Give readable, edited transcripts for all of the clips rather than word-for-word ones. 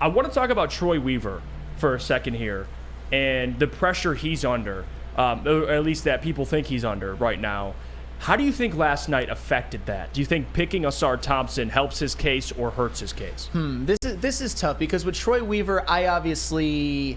I want to talk about Troy Weaver for a second here and the pressure he's under, or at least that people think he's under right now. How do you think last night affected that? Do you think picking Ausar Thompson helps his case or hurts his case? This is tough because with Troy Weaver, I'm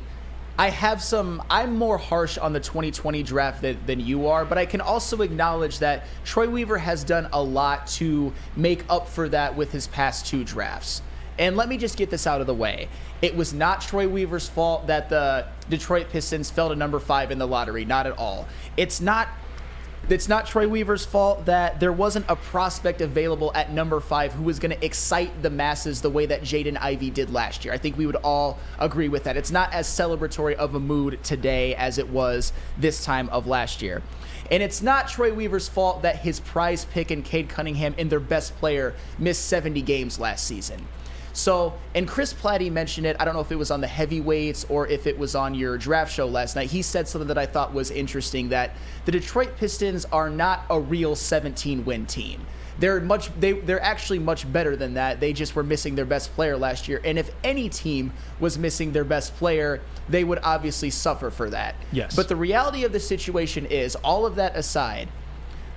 more harsh on the 2020 draft than you are, but I can also acknowledge that Troy Weaver has done a lot to make up for that with his past 2 drafts. And let me just get this out of the way. It was not Troy Weaver's fault that the Detroit Pistons fell to number 5 in the lottery, not at all. It's not Troy Weaver's fault that there wasn't a prospect available at number 5 who was going to excite the masses the way that Jaden Ivey did last year. I think we would all agree with that. It's not as celebratory of a mood today as it was this time of last year. And it's not Troy Weaver's fault that his prize pick and Cade Cunningham and their best player missed 70 games last season. So, and Chris Platty mentioned it, I don't know if it was on the heavyweights or if it was on your draft show last night. He said something that I thought was interesting, that the Detroit Pistons are not a real 17-win team. They're actually much better than that. They just were missing their best player last year. And if any team was missing their best player, they would obviously suffer for that. Yes. But the reality of the situation is, all of that aside,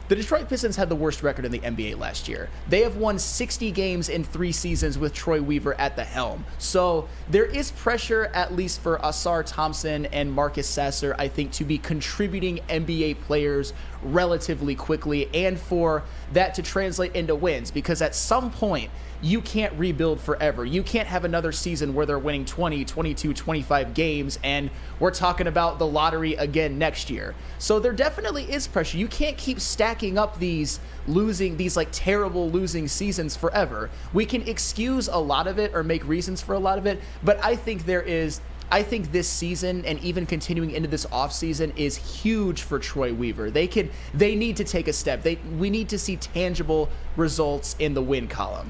the Detroit Pistons had the worst record in the NBA last year. They have won 60 games in 3 seasons with Troy Weaver at the helm. So there is pressure, at least for Ausar Thompson and Marcus Sasser, I think, to be contributing NBA players relatively quickly, and for that to translate into wins, because at some point, you can't rebuild forever. You can't have another season where they're winning 20, 22, 25 games, and we're talking about the lottery again next year. So there definitely is pressure. You can't keep stacking up these terrible losing seasons forever. We can excuse a lot of it or make reasons for a lot of it, but I think this season and even continuing into this offseason is huge for Troy Weaver. They need to take a step. We need to see tangible results in the win column.